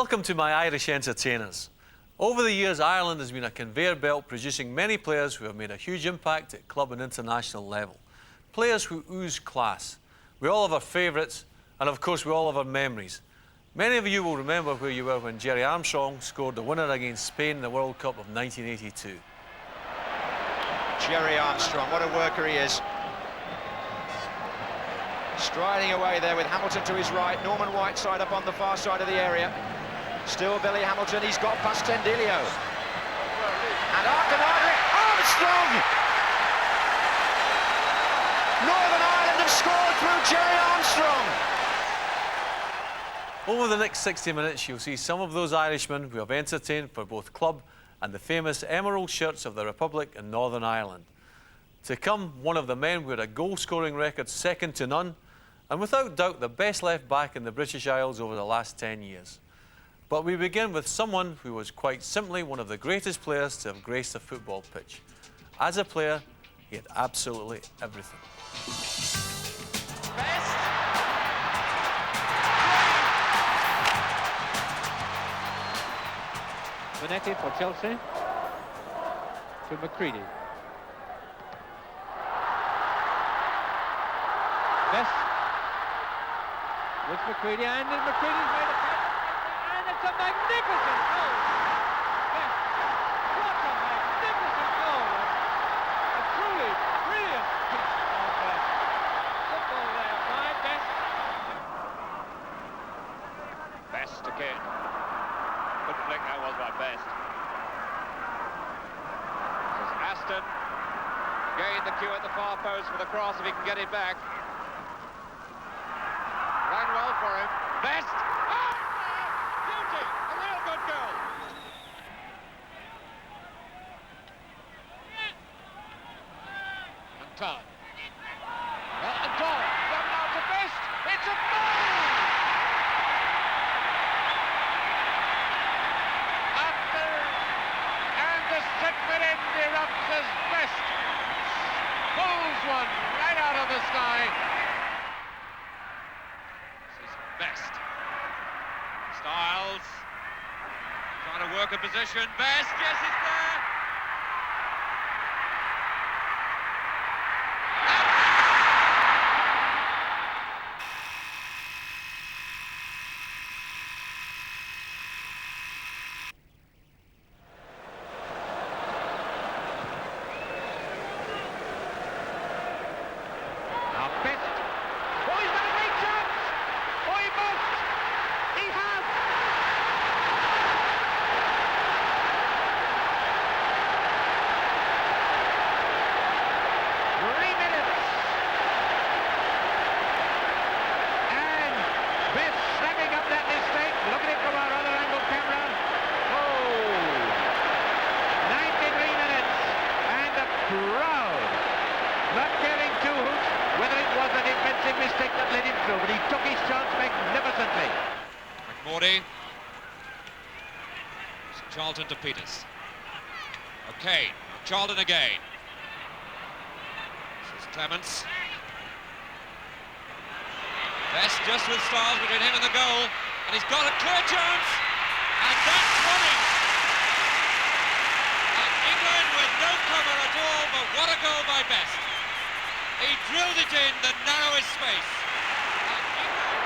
Welcome to my Irish entertainers. Over the years, Ireland has been a conveyor belt producing many players who have made a huge impact at club and international level. Players who ooze class. We all have our favourites, and of course we all have our memories. Many of you will remember where you were when Gerry Armstrong scored the winner against Spain in the World Cup of 1982. Gerry Armstrong, what a worker he is. Striding away there with Hamilton to his right, Norman Whiteside up on the far side of the area. Still Billy Hamilton, he's got past Tendilio. And Armstrong! Northern Ireland have scored through Gerry Armstrong! Over the next 60 minutes, you'll see some of those Irishmen who have entertained for both club and the famous emerald shirts of the Republic in Northern Ireland. To come, one of the men who had a goal-scoring record second to none, and without doubt the best left-back in the British Isles over the last 10 years. But we begin with someone who was quite simply one of the greatest players to have graced a football pitch. As a player, he had absolutely everything. Bonetti for Chelsea to McCready. Best with McCready, and McCready's made a catch, and it's a magnificent goal. Best, what a magnificent goal! A truly brilliant piece of football there by Best. Best again. Good flick that was by Best. There's Aston. Gain the cue at the far post for the cross if he can get it back. Ran well for him. Best! Oh! Beauty! A real good goal! And Todd. And Todd. Come now to Best. It's a goal! And the Sigmund end erupts as Best pulls one right out of the sky. This is Best. Styles trying to work a position. Best, yes, it's there. Mistake that led him through, but he took his chance magnificently. McMordy. Charlton to Peters. Okay, Charlton again. This is Clements. Best just with Styles between him and the goal, and he's got a clear chance, and that's running. And England with no cover at all, but what a goal by Best. He drilled it in the narrowest space.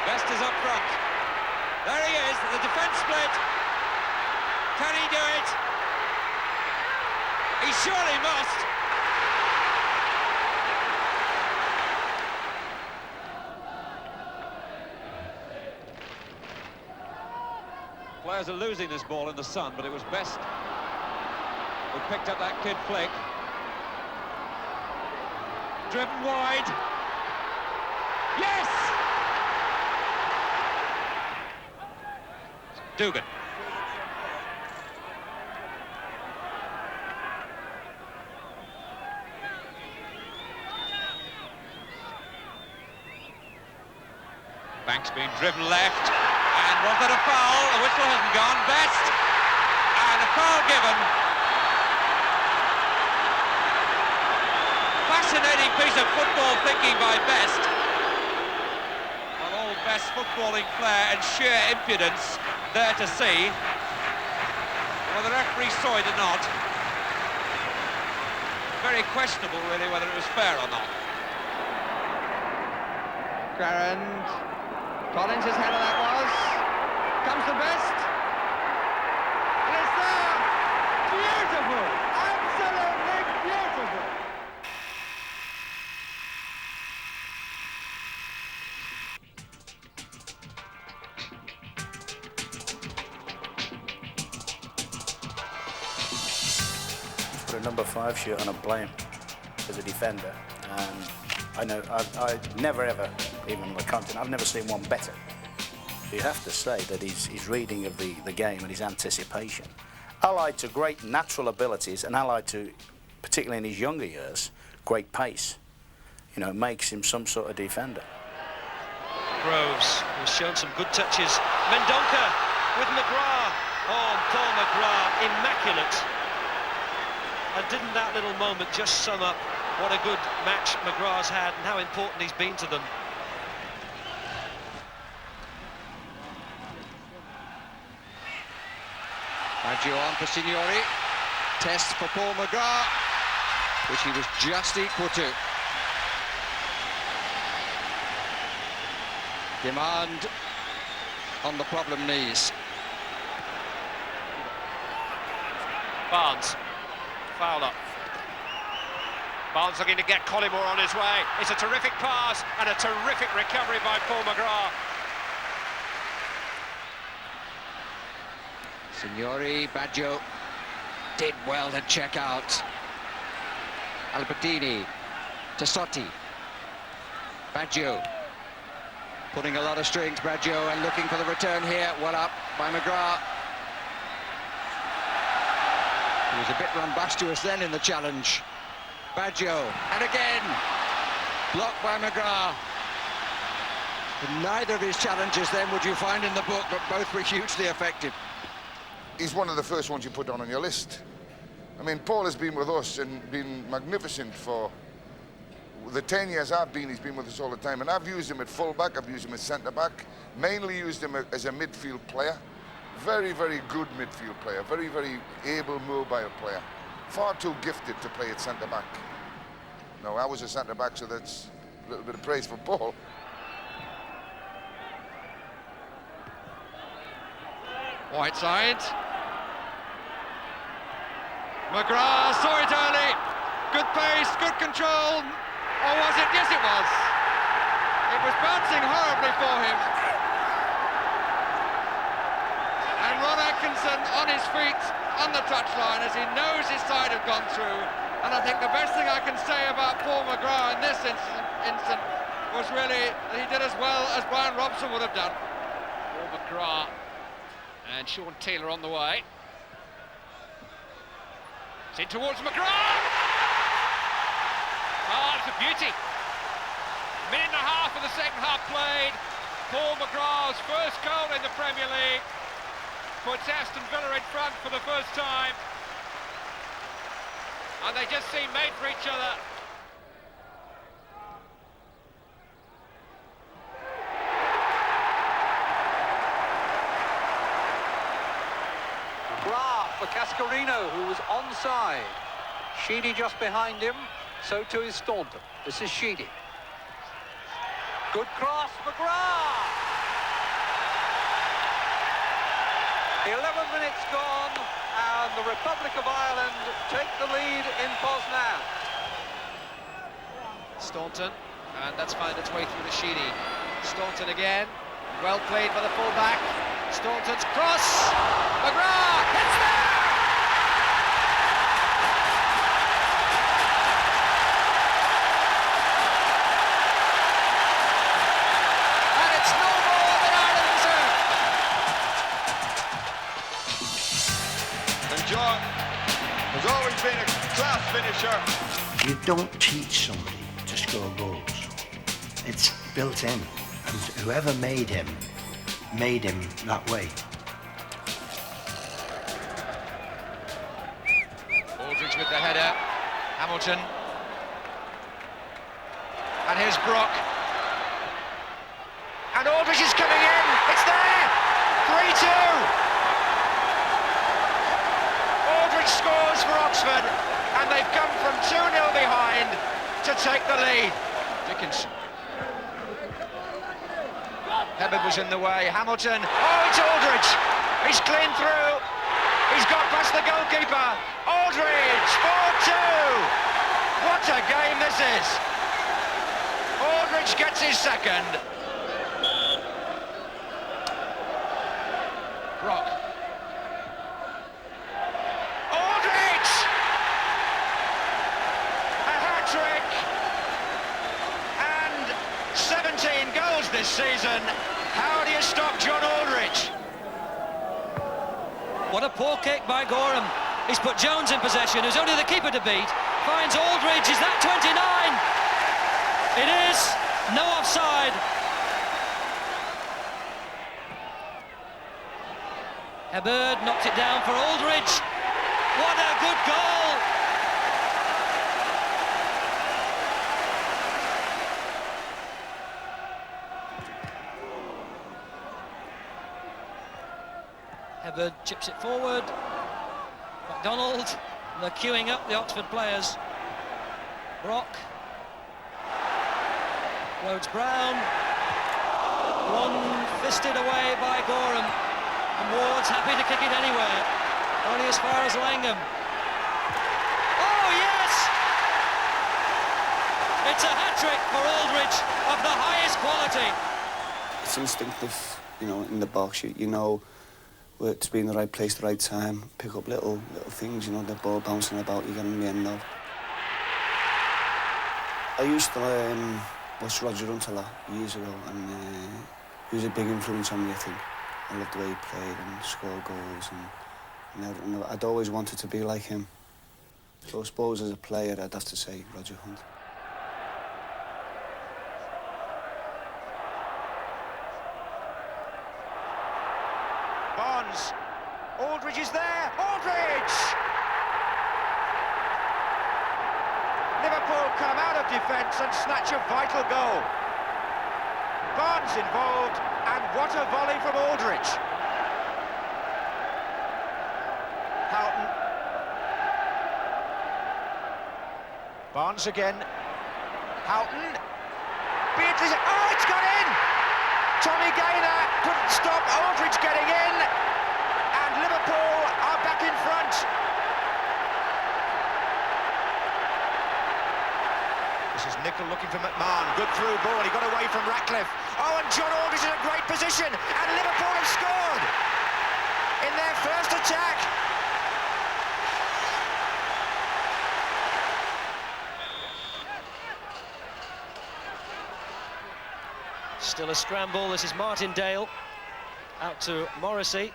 Best is up front. There he is, the defence split. Can he do it? He surely must. Players are losing this ball in the sun, but it was Best who picked up that kid flick. Driven wide. Yes! Dugan. Banks being driven left. And was that a foul? The whistle hasn't gone. Best. And a foul given. Fascinating piece of football thinking by Best. Well, all Best's footballing flair and sheer impudence there to see. Whether the referee saw it or not, very questionable really whether it was fair or not. Garand. Collins' header that was. Comes the best. And it's there. Beautiful. Absolutely beautiful. Put a number 5 shirt on and play him as a defender, and I know I never ever, even on the continent, I've never seen one better. You have to say that his reading of the game and his anticipation, allied to great natural abilities and allied to, particularly in his younger years, great pace, you know, makes him some sort of defender. Groves, who's shown some good touches. Mendonca with McGrath. Oh, and Paul McGrath, immaculate. And didn't that little moment just sum up what a good match McGrath's had and how important he's been to them? Baggio on for Signori. Test for Paul McGrath, which he was just equal to. Demand on the problem knees. Barnes, fouled up. Barnes looking to get Collymore on his way. It's a terrific pass and a terrific recovery by Paul McGrath. Signori, Baggio did well to check out. Albertini, Tassotti, Baggio. Putting a lot of strings, Baggio, and looking for the return here. Well up by McGrath. He was a bit rumbustious then in the challenge. Baggio, and again, blocked by McGrath. And neither of his challenges then would you find in the book, but both were hugely effective. He's one of the first ones you put on your list. I mean, Paul has been with us and been magnificent for the 10 years I've been. He's been with us all the time, and I've used him at full-back, I've used him at centre-back, mainly used him as a midfield player. Very, very good midfield player, very, very able, mobile player. Far too gifted to play at centre-back. No, I was a centre-back, so that's a little bit of praise for Paul. Whiteside. McGrath saw it early. Good pace, good control. Or was it? Yes, it was. It was bouncing horribly for him. And Ron Atkinson on his feet on the touchline as he knows his side have gone through. And I think the best thing I can say about Paul McGrath in this instant was really that he did as well as Brian Robson would have done. Paul McGrath and Sean Taylor on the way. It's in towards McGrath. Oh, it's a beauty. Minute and a half of the second half played. Paul McGrath's first goal in the Premier League puts Aston Villa in front for the first time. And they just seem made for each other. McGrath for Cascarino, who was onside. Sheedy just behind him, so too is Staunton. This is Sheedy. Good cross, McGrath! 11 minutes gone, and the Republic of Ireland take the lead in Poznan. Staunton, and that's found its way through to Sheedy. Staunton again, well played by the full-back. Staunton's cross, McGrath, it's there! And it's no more than Ireland deserved. And John has always been a class finisher. You don't teach somebody to score goals. It's built in, and whoever made him that way. Aldridge with the header, Hamilton. And here's Brock. And Aldridge is coming in, it's there! 3-2. Aldridge scores for Oxford, and they've come from 2-0 behind to take the lead. Dickinson. Hebard was in the way. Hamilton. Oh, it's Aldridge. He's clean through. He's got past the goalkeeper. Aldridge, 4-2. What a game this is. Aldridge gets his second. Brock. Aldridge! A hat-trick. And 17 goals this season. How do you stop John Aldridge? What a poor kick by Gorham. He's put Jones in possession, who's only the keeper to beat. Finds Aldridge, is that 29? It is, no offside. Hebard knocked it down for Aldridge. What a good goal. Hebard chips it forward. MacDonald, they're queuing up the Oxford players. Brock. Rhodes-Brown. One fisted away by Gorham. And Ward's happy to kick it anywhere. Only as far as Langham. Oh, yes! It's a hat-trick for Aldridge of the highest quality. It's instinctive, you know, in the box. You know where to be in the right place, the right time, pick up little things, you know, the ball bouncing about, you get in the end of. I used to watch Roger Hunt a lot years ago, and he was a big influence on me, I think. I loved the way he played and scored goals, and I'd always wanted to be like him. So I suppose as a player, I'd have to say Roger Hunt. Barnes. Aldridge is there. Aldridge! Liverpool come out of defence and snatch a vital goal. Barnes involved, and what a volley from Aldridge. Houghton. Barnes again. Houghton. Beatrice. Oh, it's got in! Tommy Gaynor couldn't stop Aldridge getting in, and Liverpool are back in front. This is Nicol looking for McMahon. Good through ball. He got away from Ratcliffe. Oh, and John Aldridge in a great position, and Liverpool have scored in their first attack. Still a scramble. This is Martindale out to Morrissey.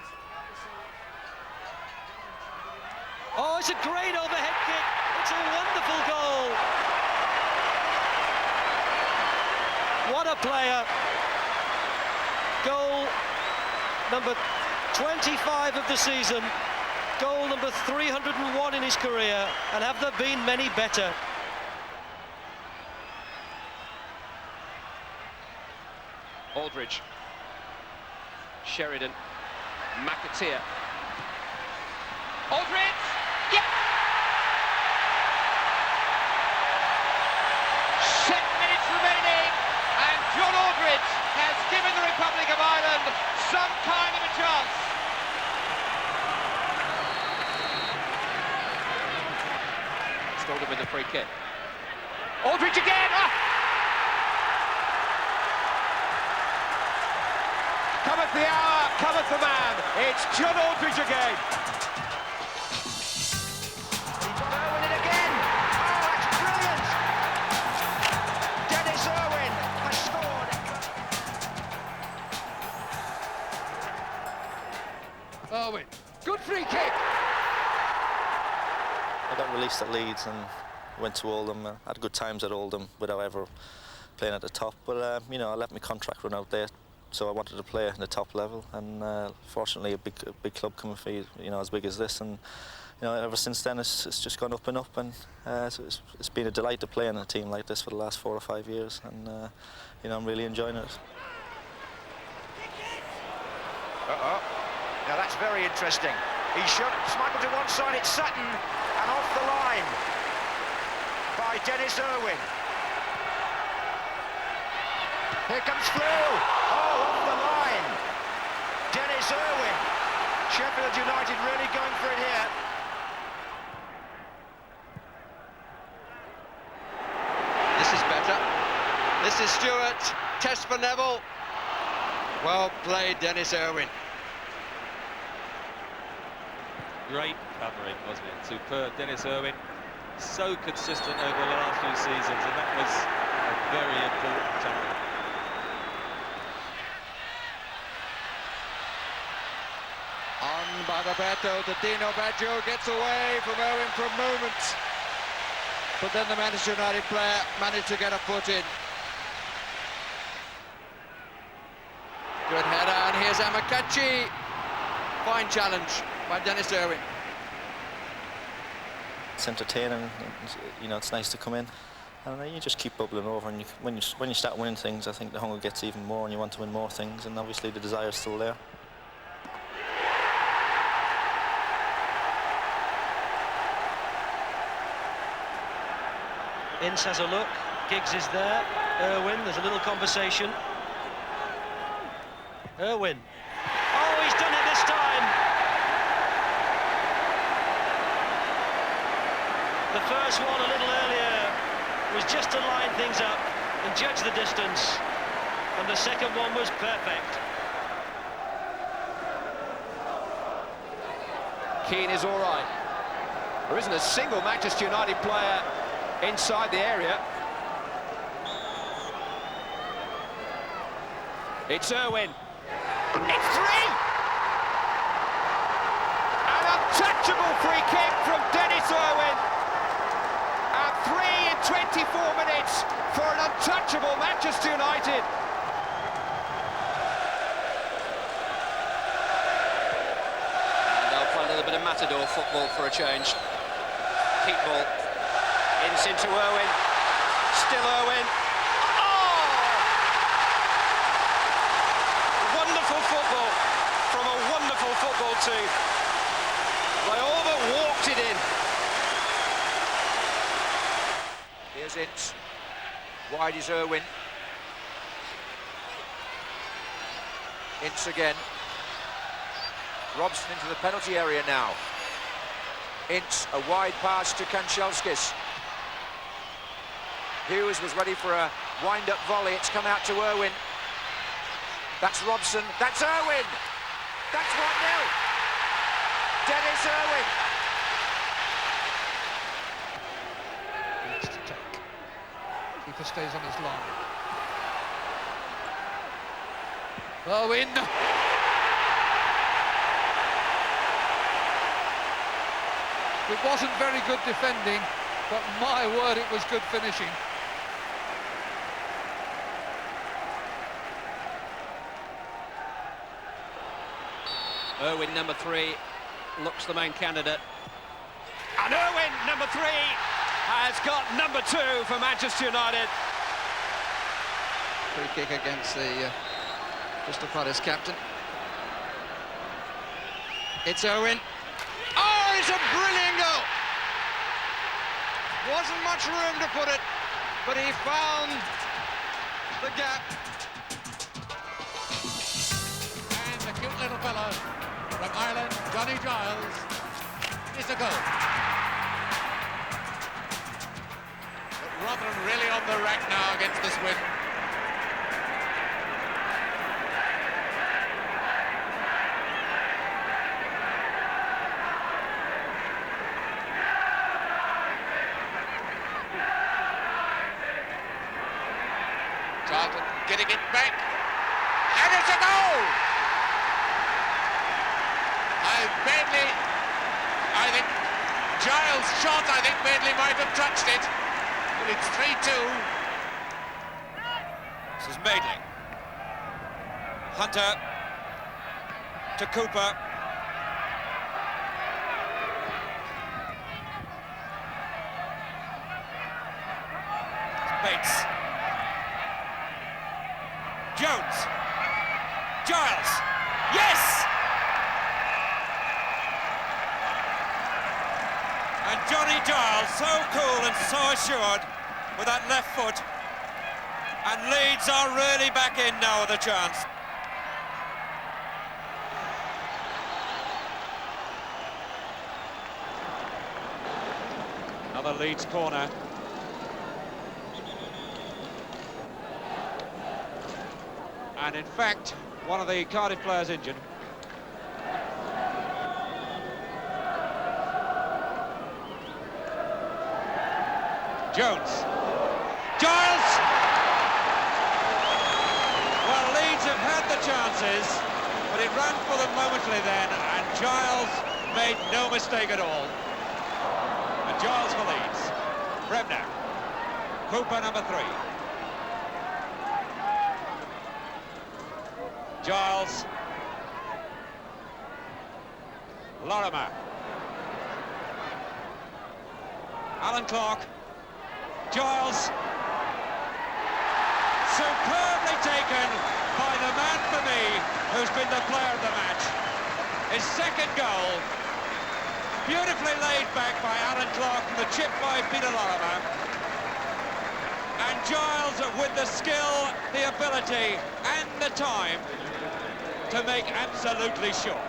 Oh, it's a great overhead kick. It's a wonderful goal. What a player. Goal number 25 of the season. Goal number 301 in his career. And have there been many better? Aldridge, Sheridan, McAteer, Aldridge, yeah! 7 minutes remaining, and John Aldridge has given the Republic of Ireland some kind of a chance. Stole him with the free kick. Aldridge again! Ah! Cometh the hour, cometh the man. It's John Aldridge again. He's got Irwin in again. Oh, that's brilliant. Dennis Irwin has scored. Irwin, good free kick. I got released at Leeds and went to Oldham. Had good times at Oldham without ever playing at the top. But you know, I let my contract run out there. So I wanted to play at the top level, and fortunately a big club coming for you know, as big as this, and you know, ever since then it's just gone up and up, and so it's been a delight to play in a team like this for the last 4 or 5 years, and you know, I'm really enjoying it. Uh-oh. Now that's very interesting. He shot smuggled to one side, it's Sutton, and off the line by Dennis Irwin. Here comes Flew. Oh, off the line. Dennis Irwin. Sheffield United really going for it here. This is better. This is Stewart. Test for Neville. Well played, Dennis Irwin. Great covering, wasn't it? Superb, Dennis Irwin. So consistent over the last few seasons, and that was a very important tackle. On by Roberto, Dino Baggio gets away from Irwin for a moment. But then the Manchester United player managed to get a foot in. Good header, and here's Amakachi. Fine challenge by Dennis Irwin. It's entertaining, you know, it's nice to come in. And you just keep bubbling over, and when you start winning things, I think the hunger gets even more, and you want to win more things, and obviously the desire is still there. Ince has a look, Giggs is there, Irwin, there's a little conversation. Irwin. Oh, he's done it this time! The first one a little earlier was just to line things up and judge the distance, and the second one was perfect. Keane is all right. There isn't a single Manchester United player inside the area. It's Irwin. It's three! An untouchable free kick from Dennis Irwin. And 3 in 24 minutes for an untouchable Manchester United. And they'll play a little bit of matador football for a change. Keep ball. Ince into Irwin. Still Irwin. Wonderful football from a wonderful football team. They all but walked it in. Here's Ince. Wide is Irwin. Ince again. Robson into the penalty area now. Ince, a wide pass to Kanchelskis. Hughes was ready for a wind-up volley. It's come out to Irwin. That's Robson. That's Irwin. That's 1-0. Dennis Irwin. Next attack. Keeper stays on his line. Irwin. It wasn't very good defending, but my word, it was good finishing. Irwin, number 3, looks the main candidate. And Irwin, number 3, has got number 2 for Manchester United. Free kick against the Crystal Palace captain. It's Irwin. Oh, it's a brilliant goal! Wasn't much room to put it, but he found the gap. And the cute little fellow from Ireland, Johnny Giles, is a goal. But Rotherham really on the rack now against this win. Charlton getting it back, and it's a goal! I think Giles' shot, I think Madeley might have touched it. But it's 3-2. This is Madeley. Hunter to Cooper. Bates. Jones. Giles. Yes! And Johnny Giles, so cool and so assured with that left foot. And Leeds are really back in now with a chance. Another Leeds corner. And in fact, one of the Cardiff players injured. Jones. Giles! Well, Leeds have had the chances, but it ran for them momentarily then, and Giles made no mistake at all. And Giles for Leeds. Bremner. Cooper, number 3. Giles. Lorimer. Alan Clark. Giles. Superbly taken by the man for me, who's been the player of the match. His second goal, beautifully laid back by Alan Clark from the chip by Peter Lorimer. And Giles with the skill, the ability and the time to make absolutely sure.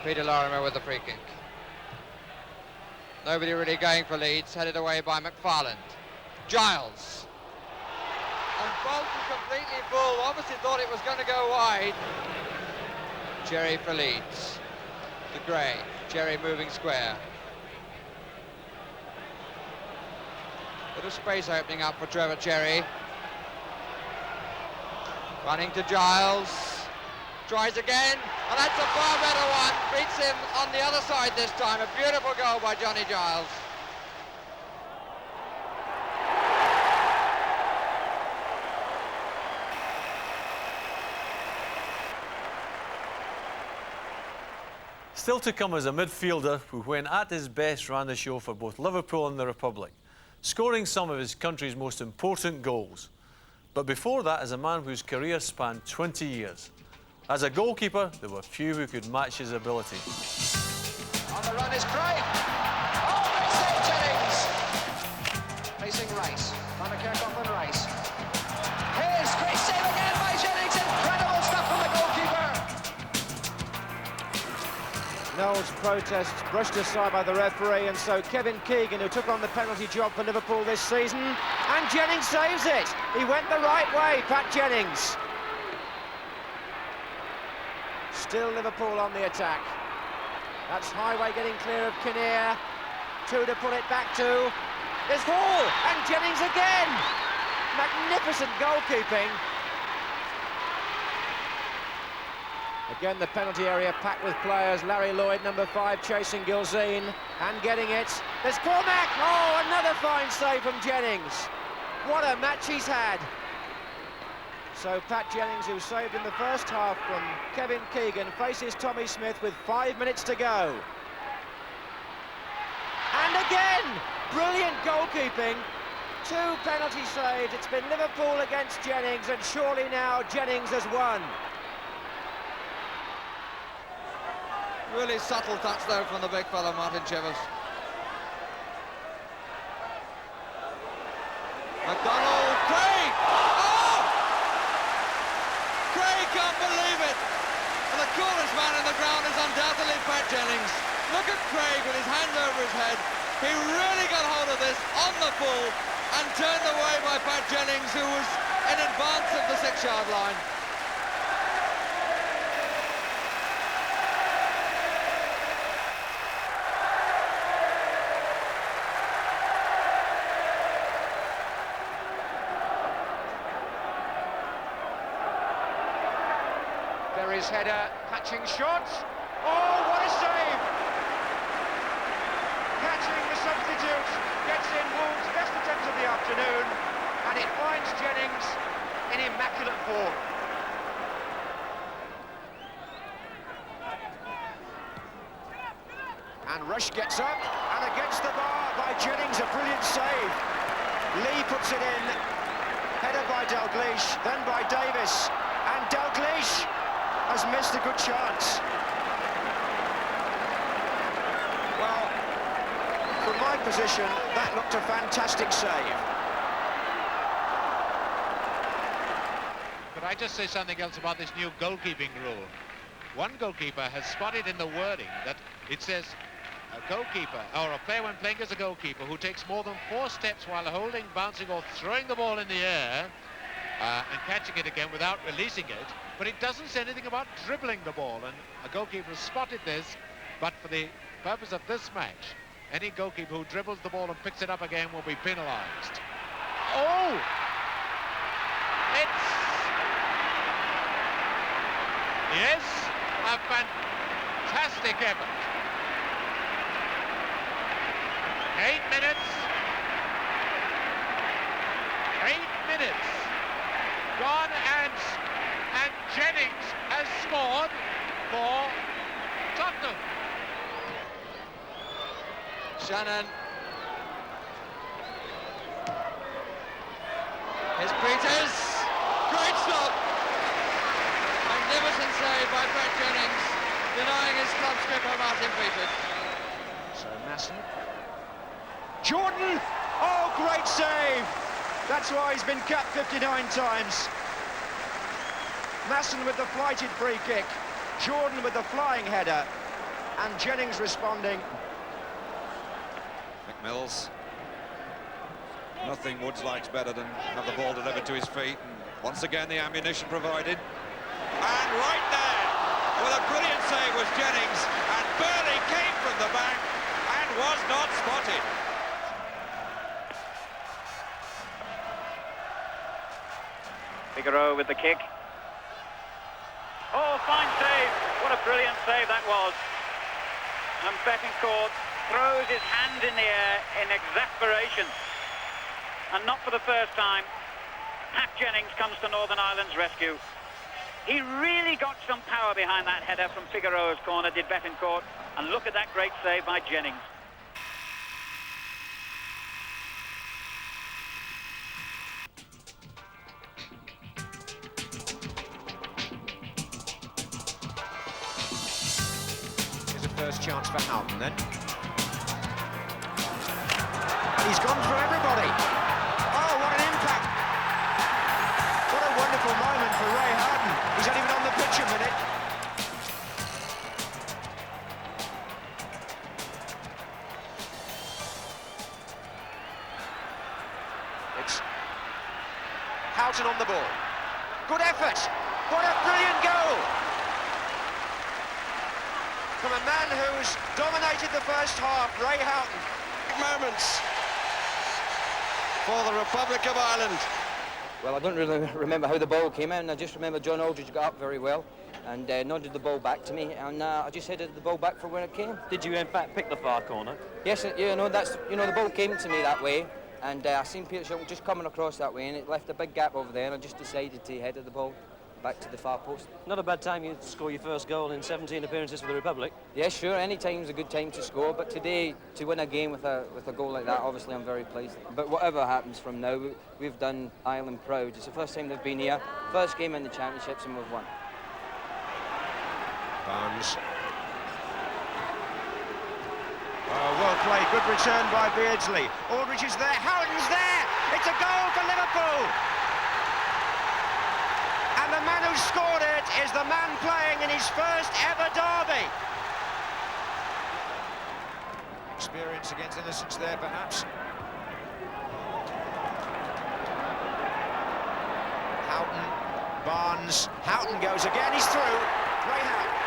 Peter Lorimer with the free kick. Nobody really going for Leeds, headed away by McFarland. Giles. And Bolton completely full, obviously thought it was going to go wide. Cherry for Leeds. To Gray. Cherry moving square. Bit of space opening up for Trevor Cherry. Running to Giles. Tries again, and that's a far better one. Beats him on the other side this time. A beautiful goal by Johnny Giles. Still to come is a midfielder who, when at his best, ran the show for both Liverpool and the Republic, scoring some of his country's most important goals. But before that is a man whose career spanned 20 years. As a goalkeeper, there were few who could match his ability. On the run is Craig. Oh, great save, Jennings. Facing Rice. Van der Kerk off and Rice. Here's great save again by Jennings. Incredible stuff from the goalkeeper. Noel's protests brushed aside by the referee, and so Kevin Keegan, who took on the penalty job for Liverpool this season, and Jennings saves it. He went the right way, Pat Jennings. Still Liverpool on the attack. That's Highway getting clear of Kinnear. 2 to pull it back to. There's Hall and Jennings again. Magnificent goalkeeping. Again, the penalty area packed with players. Larry Lloyd, number 5, chasing Gilzine and getting it. There's Cormac. Oh, another fine save from Jennings. What a match he's had. So Pat Jennings, who saved in the first half from Kevin Keegan, faces Tommy Smith with 5 minutes to go. And again, brilliant goalkeeping. 2 penalty saves. It's been Liverpool against Jennings, and surely now Jennings has won. Really subtle touch though from the big fella, Martin Chivers. McDonald, Craig! Oh! Craig can't believe it! And the coolest man in the ground is undoubtedly Pat Jennings. Look at Craig with his hands over his head. He really got hold of this on the full and turned away by Pat Jennings, who was in advance of the 6-yard line. Berry's header, catching shots. Oh, what a save! Catching the substitute, gets in Wolves' best attempt of the afternoon, and it finds Jennings in immaculate form. And Rush gets up, and against the bar by Jennings, a brilliant save. Lee puts it in, Header by Dalglish, then by Davis, and Dalglish has missed a good chance. Well, from my position, that looked a fantastic save. Could I just say something else about this new goalkeeping rule? One goalkeeper has spotted in the wording that it says a goalkeeper, or a player when playing as a goalkeeper, who takes more than 4 steps while holding, bouncing or throwing the ball in the air and catching it again without releasing it, but it doesn't say anything about dribbling the ball, and a goalkeeper has spotted this, but for the purpose of this match, any goalkeeper who dribbles the ball and picks it up again will be penalised. Oh! It's... Yes, a fantastic effort. 8 minutes. 8 minutes. Gone, and Jennings has scored for Tottenham. Shannon. Here's Peters. Great stop. Magnificent save by Brett Jennings, denying his club skipper Martin Peters. So Masson. Jordan! Oh, great save! That's why he's been capped 59 times. Masson with the flighted free kick, Jordan with the flying header, and Jennings responding. McMills. Nothing Woods likes better than have the ball delivered to his feet. And once again, the ammunition provided. And right there, with a brilliant save was Jennings, and Burley came from the back and was not spotted. Figueroa with the kick. Oh, fine save. What a brilliant save that was. And Betancourt throws his hand in the air in exasperation. And not for the first time, Pat Jennings comes to Northern Ireland's rescue. He really got some power behind that header from Figueroa's corner, did Betancourt. And look at that great save by Jennings. First chance for Houghton then. And he's gone through everybody. Oh, what an impact. What a wonderful moment for Ray Houghton. He's not even on the pitch a minute. It's Houghton on the ball. Good effort. What a brilliant goal. From a man who's dominated the first half, Ray Houghton. Big moments for the Republic of Ireland. Well, I don't really remember how the ball came in. I just remember John Aldridge got up very well and nodded the ball back to me, and I just headed the ball back for where it came. Did you in fact pick the far corner? Yes, the ball came to me that way, and I seen Peter Shilton just coming across that way, and it left a big gap over there, and I just decided to head the ball back to the far post. Not a bad time you score your first goal in 17 appearances for the Republic. Yeah, sure, any time's a good time to score, but today, to win a game with a goal like that, obviously I'm very pleased. But whatever happens from now, we've done Ireland proud. It's the first time they've been here, first game in the championships, and we've won. Barnes. Oh, well played, good return by Beardsley. Aldridge is there, Houghton's there! It's a goal for Liverpool! And the man who scored it is the man playing in his first ever derby. Experience against innocence there, perhaps. Houghton, Barnes, Houghton goes again, he's through. Ray Houghton.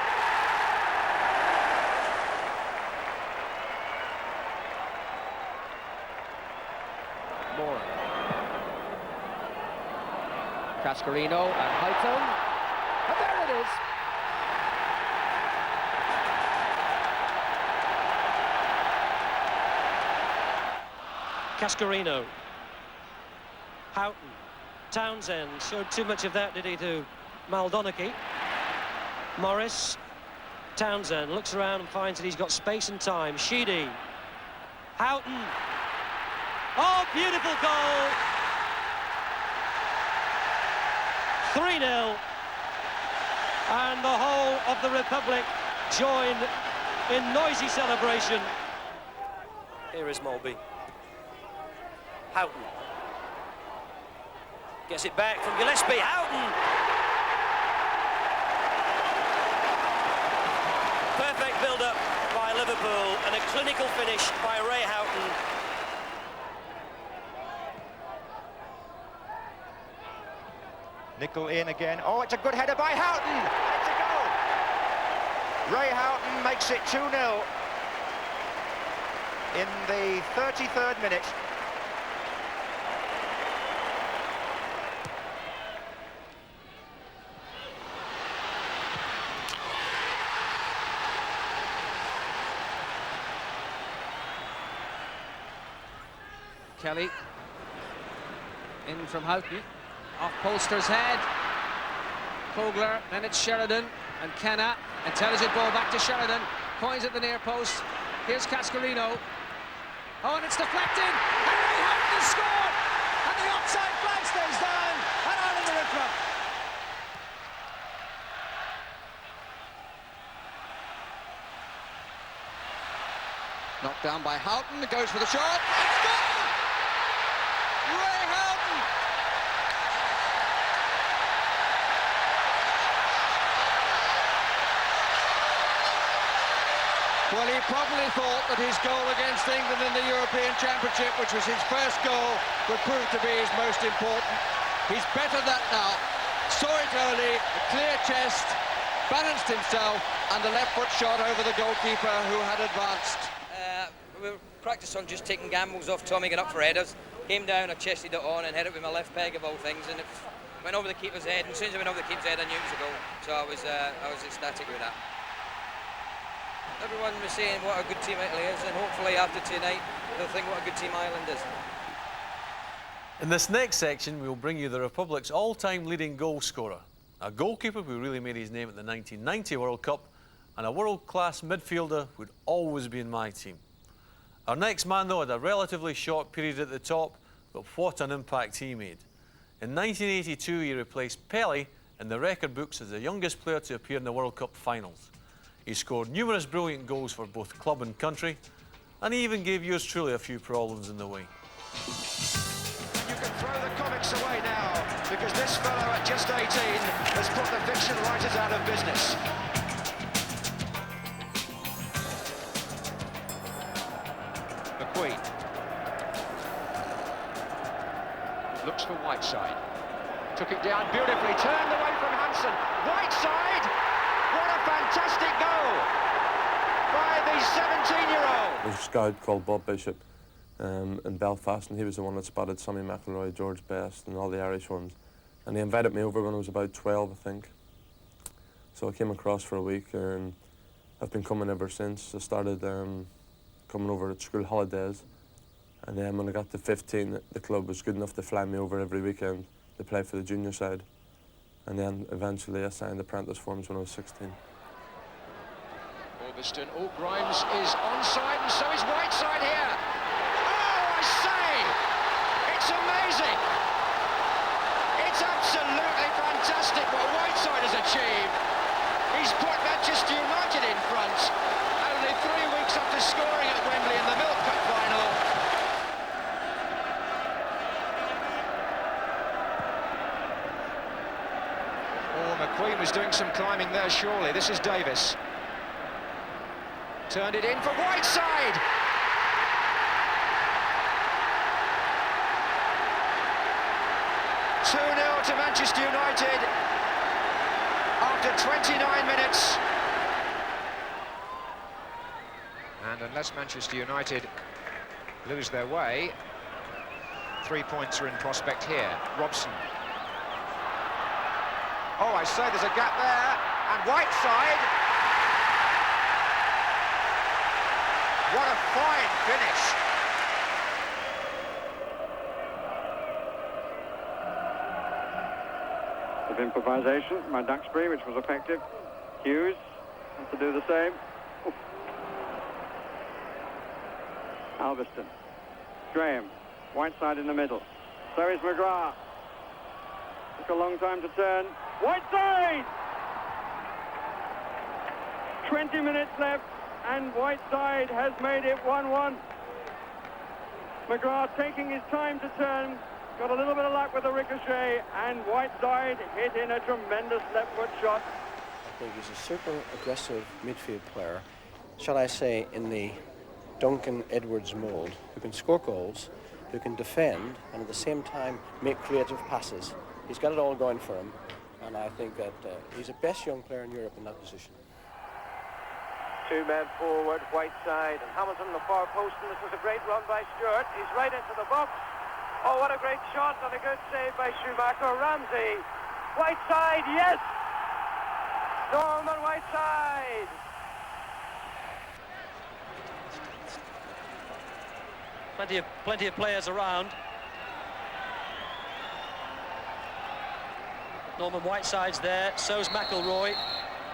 Moore. Cascarino and Houghton. And there it is. Cascarino. Houghton. Townsend showed too much of that, did he, to Maldonaki. Morris. Townsend looks around and finds that he's got space and time. Sheedy. Houghton. Oh, beautiful goal. 3-0. And the whole of the Republic join in noisy celebration. Here is Mulby. Houghton. Gets it back from Gillespie. Houghton! Perfect build-up by Liverpool and a clinical finish by Ray Houghton. Nickel in again. Oh, it's a good header by Houghton. It's a goal. Ray Houghton makes it 2-0 in the 33rd minute. Kelly in from Houghton, off Polster's head. Kogler, then it's Sheridan and Kenna. Intelligent ball back to Sheridan. Coins at the near post. Here's Cascarino. Oh, and it's deflected. And Ray Houghton has scored. And the offside flag stays down. And Ireland are in front. Knocked down by Houghton. Goes for the shot. It's gone! Ray Houghton! Well, he probably thought that his goal against England in the European Championship, which was his first goal, would prove to be his most important. He's better than that now. Saw it early, a clear chest, balanced himself, and a left foot shot over the goalkeeper who had advanced. We practiced on just taking gambles off Tommy, getting up for headers. Came down, I chested it on and hit it with my left peg of all things, and it went over the keeper's head. And as soon as it went over the keeper's head, I knew it was a goal. So I was ecstatic with that. Everyone was saying what a good team Italy is, and hopefully after tonight they'll think what a good team Ireland is. In this next section, we'll bring you the Republic's all-time leading goal scorer, a goalkeeper who really made his name at the 1990 World Cup, and a world-class midfielder who'd always be in my team. Our next man, though, had a relatively short period at the top, but what an impact he made. In 1982, he replaced Pelé in the record books as the youngest player to appear in the World Cup finals. He scored numerous brilliant goals for both club and country, and he even gave yours truly a few problems in the way. You can throw the comics away now, because this fellow at just 18 has put the fiction writers out of business. McQueen looks for Whiteside. Took it down beautifully, turned away from Hansen. Whiteside! What a fantastic goal by the 17-year-old. There's a scout called Bob Bishop in Belfast, and he was the one that spotted Sammy McIlroy, George Best, and all the Irish ones. And he invited me over when I was about 12, I think. So I came across for a week, and I've been coming ever since. I started coming over at school holidays, and then when I got to 15, the club was good enough to fly me over every weekend to play for the junior side. And then eventually I signed apprentice forms when I was 16. Orbiston, oh, Grimes is onside, and so is Whiteside here. Oh, I say! It's amazing! It's absolutely fantastic what Whiteside has achieved. He's put Manchester United in front, only 3 weeks after scoring at Wembley in the Milk Cup final. Oh, McQueen was doing some climbing there, surely. This is Davis. Turned it in for Whiteside! (2-0) to Manchester United after 29 minutes. And unless Manchester United lose their way, 3 points are in prospect here. Robson. Oh, I say there's a gap there, and Whiteside. What a fine finish. Of improvisation by Duxbury, which was effective. Hughes has to do the same. Oof. Alveston. Graham. Whiteside in the middle. So is McGrath. Took a long time to turn. Whiteside! 20 minutes left, and Whiteside has made it 1-1. McGrath taking his time to turn, got a little bit of luck with the ricochet, and Whiteside hit in a tremendous left-foot shot. I think he's a super aggressive midfield player, shall I say, in the Duncan Edwards mould, who can score goals, who can defend, and at the same time make creative passes. He's got it all going for him, and I think that he's the best young player in Europe in that position. Two men forward, Whiteside and Hamilton on the far post, and this was a great run by Stewart. He's right into the box. Oh, what a great shot and a good save by Schumacher. Ramsey, Whiteside, yes! Norman Whiteside! Plenty of players around. Norman Whiteside's there, so's McIlroy,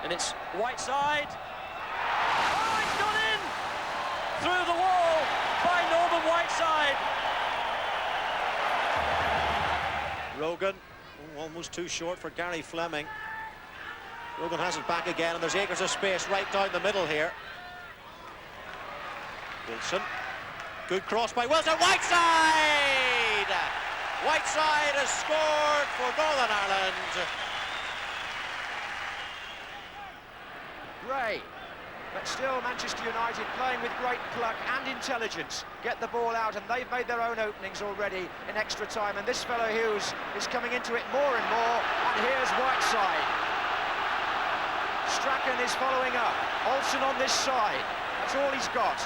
and it's Whiteside. Oh, it's gone in! Through the wall by Norman Whiteside. Rogan, almost too short for Gary Fleming. Rogan has it back again, and there's acres of space right down the middle here. Wilson, good cross by Wilson, Whiteside! Whiteside has scored for Northern Ireland. Gray, but still Manchester United playing with great pluck and intelligence. Get the ball out, and they've made their own openings already in extra time, and this fellow Hughes is coming into it more and more, and here's Whiteside. Strachan is following up. Olsen on this side. That's all he's got.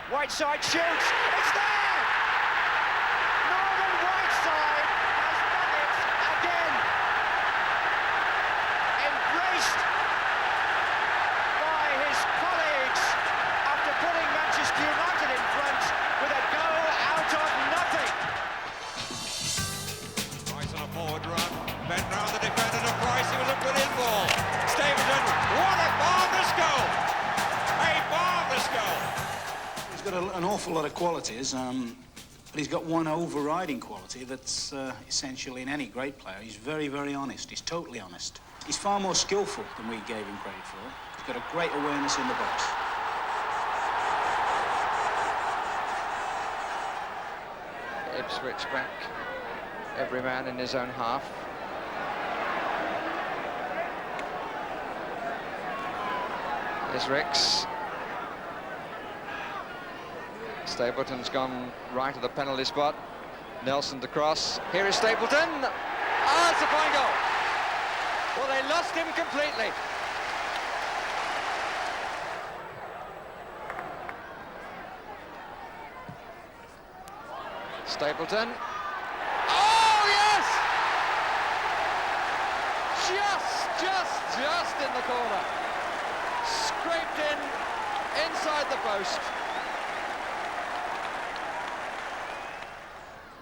Whiteside shoots. It's there! Norman Whiteside has done it again. Embraced by his colleagues after putting Manchester United in front with a goal out of nothing. Price on a forward run. Bent round the defender to Price. It was a brilliant ball. Stapleton, what a marvellous goal! A marvellous goal! He's got an awful lot of qualities, but he's got one overriding quality that's essentially in any great player. He's very, very honest. He's totally honest. He's far more skillful than we gave him credit for. He's got a great awareness in the box. Ipswich back, every man in his own half. Here's Ricks. Stapleton's gone right of the penalty spot. Nelson to cross. Here is Stapleton. Ah, it's a fine goal. Well, they lost him completely. Stapleton. Oh, yes! Just in the corner. Scraped in, inside the post.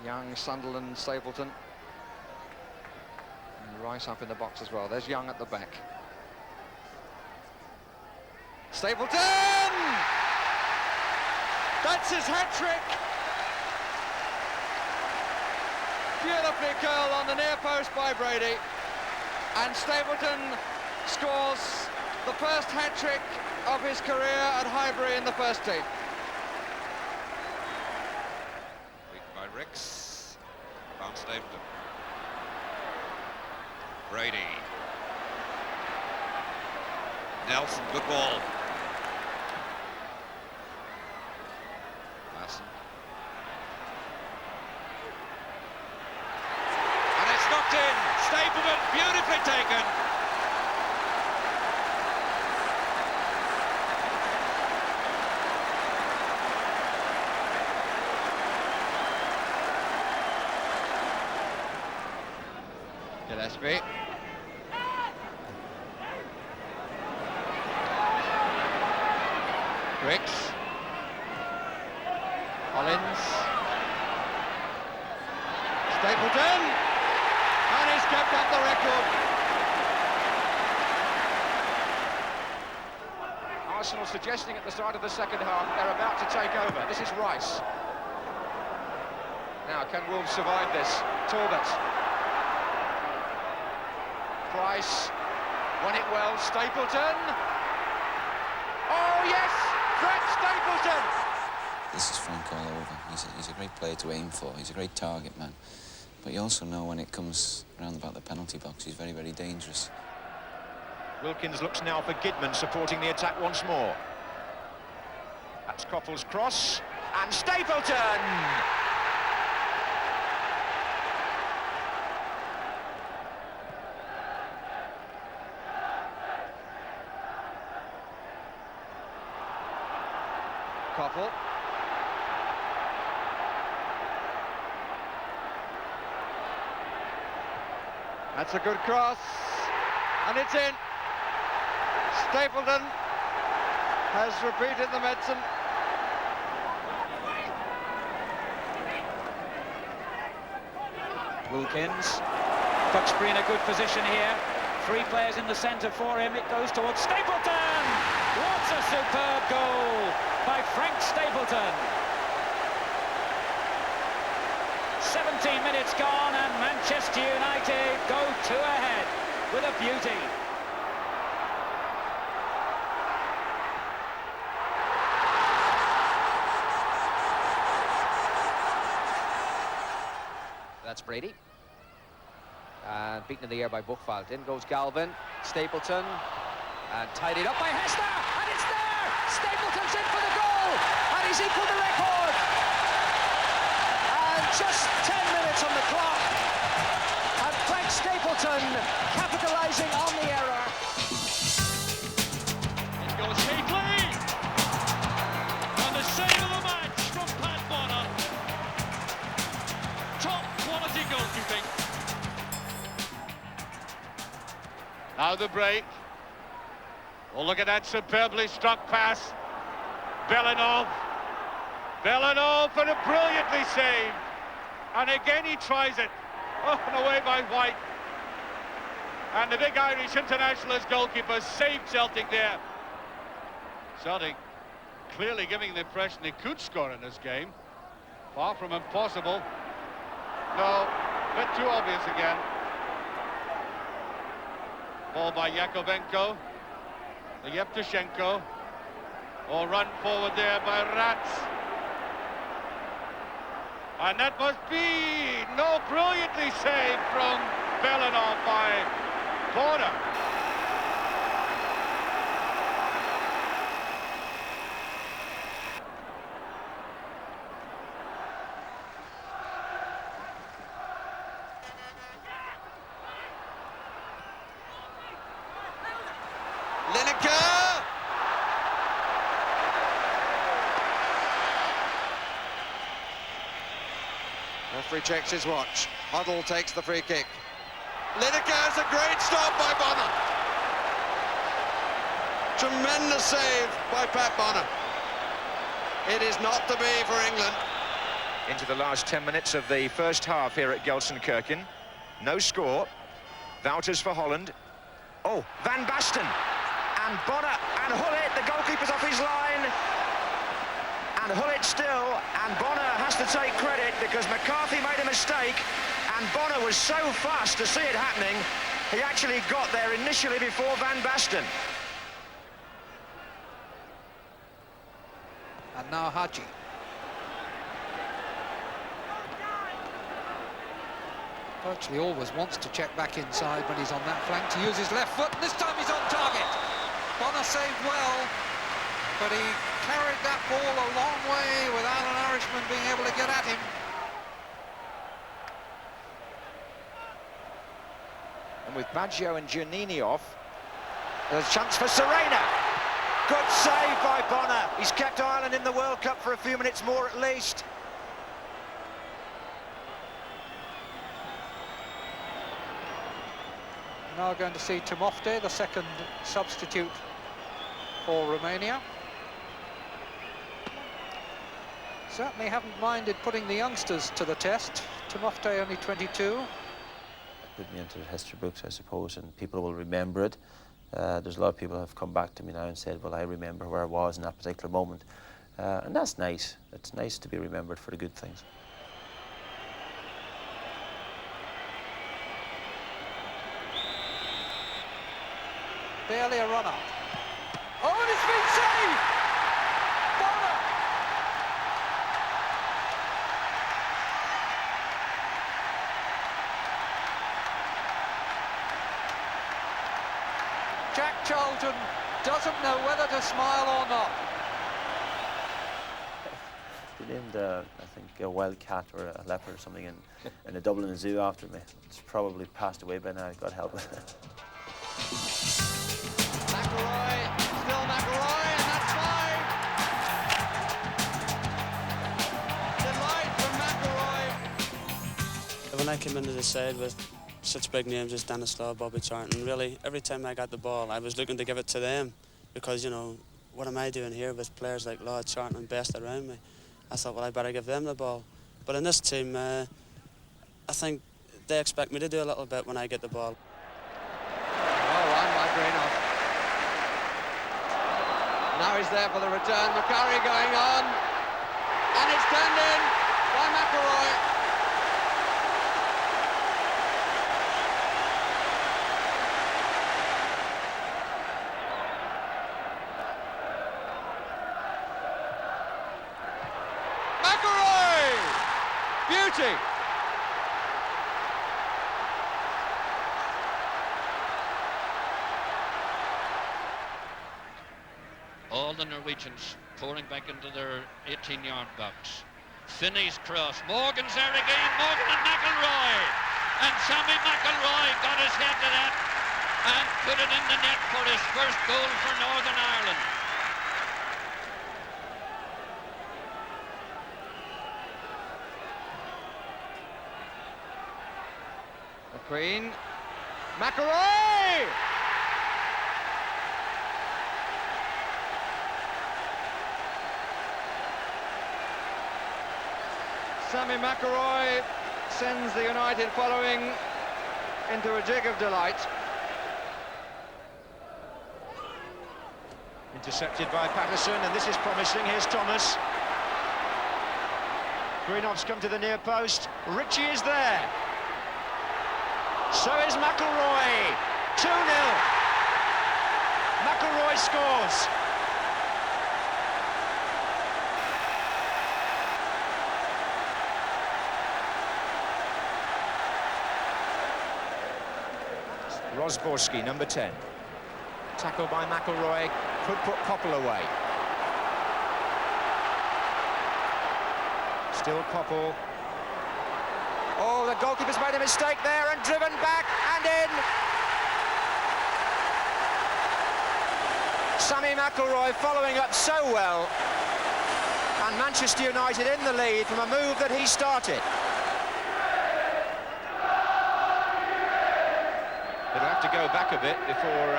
Young, Sunderland, Stapleton. And Rice up in the box as well. There's Young at the back. Stapleton! That's his hat-trick! Beautifully curled on the near post by Brady. And Stapleton scores the first hat-trick of his career at Highbury in the first team. Beaten by Ricks. Found Stapleton. Brady. Nelson, good ball. Hansen. And it's knocked in. Stapleton, beautifully taken. Gillespie. Ricks. Collins. Stapleton. And he's kept up the record. Arsenal suggesting at the start of the second half they're about to take over. This is Rice. Now, can Wolves survive this? Talbot. Price won it well. Stapleton. Oh yes, Fred Stapleton. This is Frank all over. He's a great player to aim for. He's a great target man. But you also know when it comes around about the penalty box, he's very, very dangerous. Wilkins looks now for Gidman supporting the attack once more. That's Coppell's cross, and Stapleton! Coppell. That's a good cross, and it's in. Stapleton has repeated the medicine. Wilkins. Duxbury in a good position here. 3 players in the centre for him. It goes towards Stapleton! What a superb goal by Frank Stapleton. 17 minutes gone and Manchester United go 2 ahead with a beauty. That's Brady. And beaten in the air by Buchwald. In goes Galvin. Stapleton. And tidied up by Hester. And it's there! Stapleton's in for the goal! And he's equalled the record! And just 10 minutes on the clock. And Frank Stapleton capitalising on the error. It goes Higley! And the save of the match from Pat Bonner. Top quality goalkeeping. Now the break. Oh, look at that superbly struck pass. Belanov. Belanov for a brilliantly saved. And again he tries it. Oh, and away by White. And the big Irish internationalist goalkeeper saved Celtic there. Celtic clearly giving the impression they could score in this game. Far from impossible. No, a bit too obvious again. Ball by Yakovenko. Yevtushenko. Oh, run forward there by Rats. And that must be no brilliantly saved from Belanov by Bonner. Lineker! Referee checks his watch. Huddle takes the free kick. Lineker has a great stop by Bonner. Tremendous save by Pat Bonner. It is not to be for England. Into the last 10 minutes of the first half here at Gelsenkirchen. No score. Wouters for Holland. Oh, Van Basten. And Bonner and Hullet, the goalkeeper's off his line. And Hullet still, and Bonner has to take credit because McCarthy made a mistake and Bonner was so fast to see it happening, he actually got there initially before Van Basten. And now Hadji. Virtually always wants to check back inside when he's on that flank to use his left foot, and this time he's on target. Bonner saved well, but he carried that ball a long way without an Irishman being able to get at him. And with Baggio and Giannini off, there's a chance for Serena. Good save by Bonner. He's kept Ireland in the World Cup for a few minutes more at least. Now going to see Timofte, the second substitute for Romania. Certainly haven't minded putting the youngsters to the test. Timofte only 22. Put me into the history books, I suppose, and people will remember it. There's a lot of people who have come back to me now and said, well, I remember where I was in that particular moment. And that's nice. It's nice to be remembered for the good things. barely a runner. Oh, and it's been saved! Bonner! Jack Charlton doesn't know whether to smile or not. They named, I think, a wild cat or a leopard or something in the Dublin Zoo after me. It's probably passed away by now, God help it. McElroy, still McElroy, and that's five. Delight from McElroy. When I came into the side with such big names as Stanislaw, Bobby Charlton, really, every time I got the ball, I was looking to give it to them because, you know, what am I doing here with players like Law, Charlton and Best around me? I thought, well, I better give them the ball. But in this team, I think they expect me to do a little bit when I get the ball. Oh, and by Greenough. Now he's there for the return. McCurry going on. And it's turned in by McElroy. Beauty! All the Norwegians pouring back into their 18-yard box. Finney's cross. Morgan's there again. Morgan and McElroy. And Sammy McElroy got his head to that and put it in the net for his first goal for Northern Ireland. McQueen. McElroy! Sammy McElroy sends the United following into a jig of delight. Intercepted by Patterson, and this is promising. Here's Thomas. Greenhoff's come to the near post. Ritchie is there. So is McElroy. 2-0. McElroy scores. Rosborski, number 10. Tackle by McElroy, could put Koppel away. Still Koppel. Oh, the goalkeeper's made a mistake there and driven back and in. Sammy McElroy following up so well. And Manchester United in the lead from a move that he started. It'll have to go back a bit before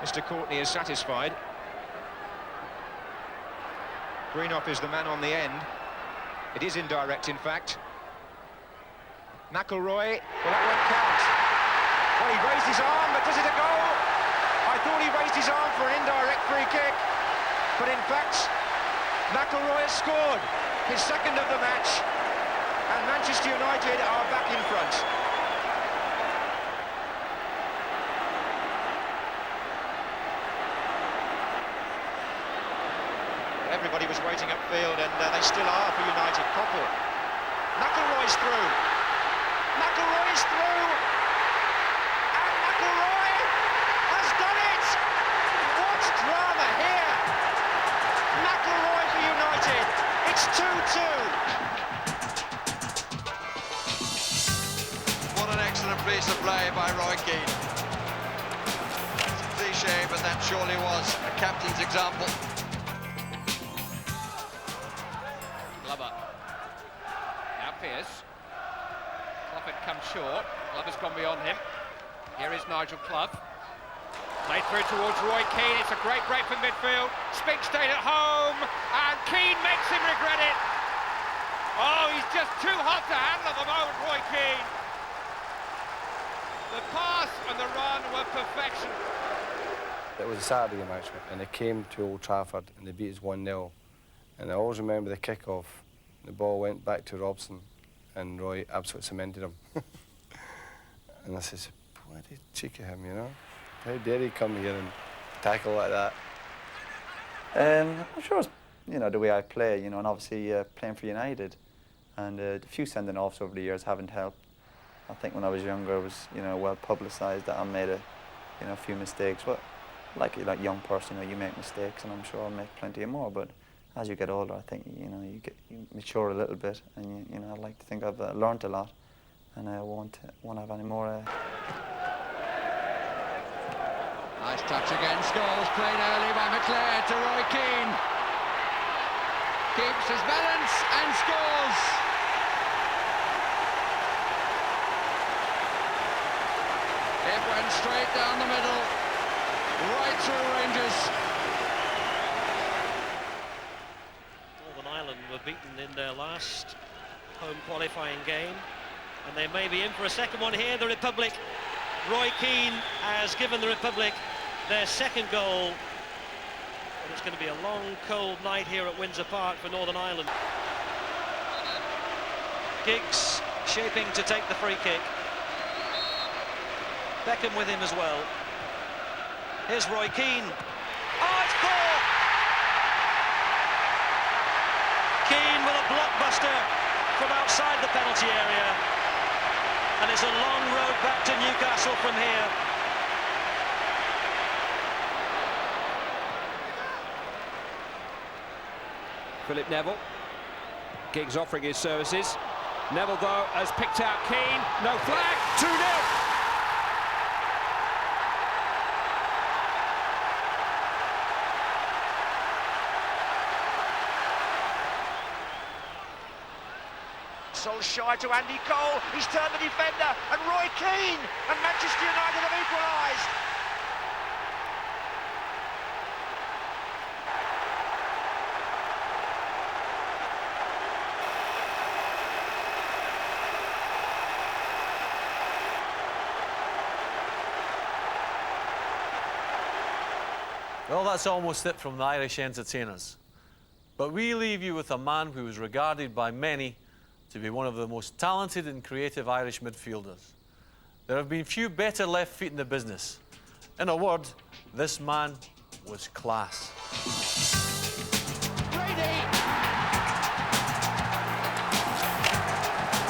Mr. Courtney is satisfied. Greenhoff is the man on the end. It is indirect, in fact. McElroy, well, that won't count. Well, he raised his arm, but does it a goal? I thought he raised his arm for an indirect free kick. But in fact, McElroy has scored his second of the match. And Manchester United are back in front. Everybody was waiting upfield, and they still are for United. Koppel. McElroy's through. McElroy's through. And McElroy has done it. What drama here. McElroy for United. It's 2-2. What an excellent piece of play by Roy Keane. It's a cliche, but that surely was a captain's example. Pierce. Clough comes short. Glover's gone beyond him. Here is Nigel Clough. Played through towards Roy Keane. It's a great break from midfield. Spink stayed at home, and Keane makes him regret it. Oh, he's just too hot to handle at the moment, Roy Keane. The pass and the run were perfection. It was a Saturday game, actually, and they came to Old Trafford and they beat us 1-0. And I always remember the kick-off. The ball went back to Robson, and Roy absolutely cemented him. And I says, bloody cheek of him, you know. How dare he come here and tackle like that? I'm sure it's, you know, the way I play, you know, and obviously playing for United, and a few sending offs over the years haven't helped. I think when I was younger, it was, you know, well publicised that I made a few mistakes. But like young person, you know, you make mistakes, and I'm sure I'll make plenty more. But as you get older, I think, you know, you mature a little bit, and you know, I like to think I've learned a lot, and I won't have any more. Nice touch again, Scholes, played early by McClair to Roy Keane. Keeps his balance and scores. It went straight down the middle, right through Rangers. Northern Ireland were beaten in their last home qualifying game, and they may be in for a second one here. The Republic, Roy Keane has given the Republic their second goal, and it's going to be a long, cold night here at Windsor Park for Northern Ireland. Giggs shaping to take the free kick. Beckham with him as well. Here's Roy Keane. Oh, it's poor! Keane with a blockbuster from outside the penalty area. And it's a long road back to Newcastle from here. Philip Neville. Giggs offering his services. Neville, though, has picked out Keane. No flag. 2-0. Solskjaer to Andy Cole, he's turned the defender, and Roy Keane, and Manchester United have equalised. Well, that's almost it from the Irish entertainers. But we leave you with a man who was regarded by many to be one of the most talented and creative Irish midfielders. There have been few better left feet in the business. In a word, this man was class. Brady!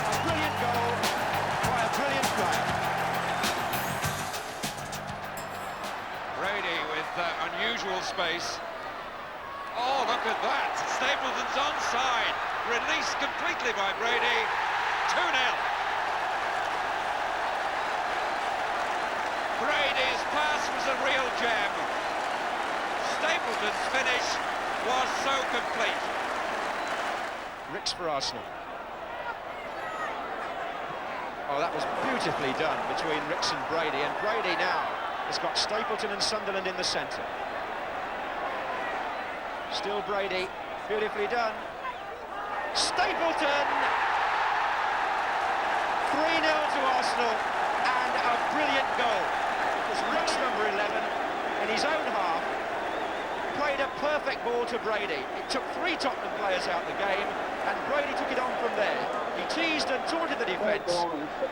A brilliant goal by a brilliant player. Brady with unusual space. Oh, look at that. Stapleton's onside. Released completely by Brady. 2-0. Brady's pass was a real gem. Stapleton's finish was so complete. Ricks for Arsenal. Oh, that was beautifully done between Ricks and Brady, and Brady now has got Stapleton and Sunderland in the centre. Still Brady, beautifully done. Stapleton! 3-0 to Arsenal, and a brilliant goal. It was Ricks, number 11, in his own half, played a perfect ball to Brady. It took 3 Tottenham players out the game, and Brady took it on from there. He teased and taunted the defence,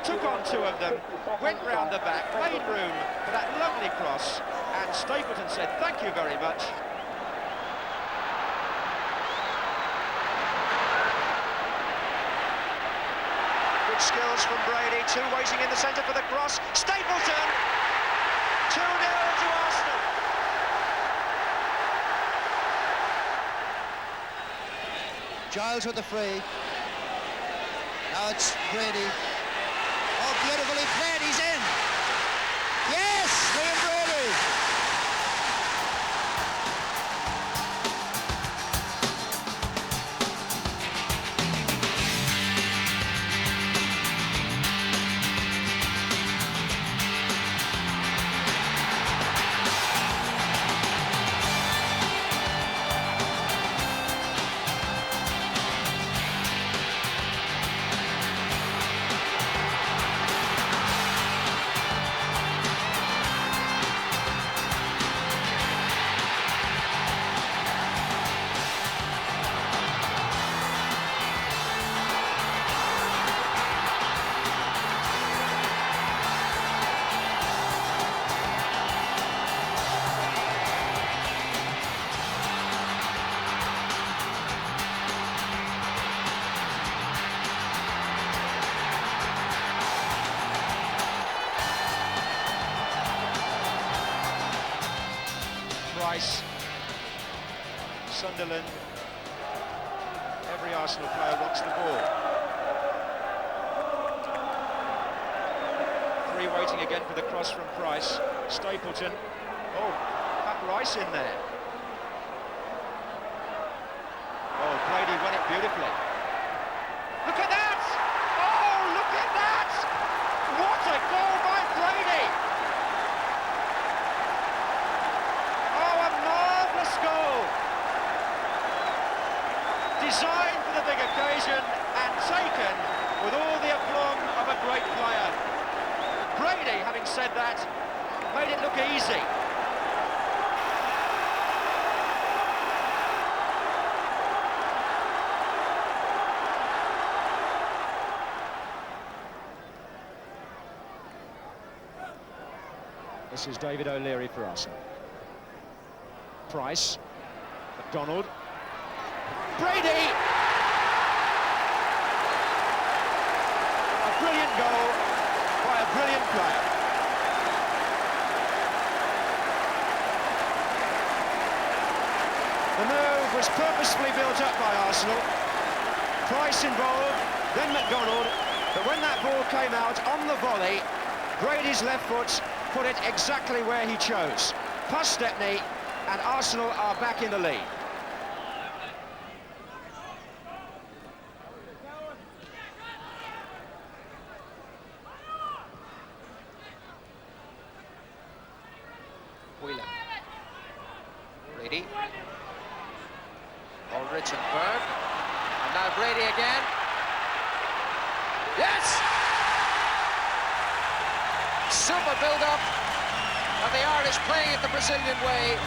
took on 2 of them, went round the back, made room for that lovely cross, and Stapleton said, "Thank you very much." Good skills from Brady, 2 waiting in the centre for the cross. Stapleton! 2-0 to Arsenal. Giles with the free. Now it's Brady. Oh, beautifully played, he's in! Yes, Liam Brady! Sunderland, every Arsenal player wants the ball. Free waiting again for the cross from Price. Stapleton. Oh, Pat Rice in there. Oh, Brady won it beautifully. Look at that! Oh, look at that! What a goal by Brady! Oh, a marvellous goal! Designed for the big occasion and taken with all the aplomb of a great player. Brady, having said that, made it look easy. This is David O'Leary for Arsenal. Price, McDonald, Brady! A brilliant goal by a brilliant player. The move was purposefully built up by Arsenal. Price involved, then McDonald, but when that ball came out on the volley, Brady's left foot put it exactly where he chose. Past Stepney, and Arsenal are back in the lead. Wheeler. Brady. Aldrich and Berg. And now Brady again. Yes! Super build-up. And the Irish playing it the Brazilian way.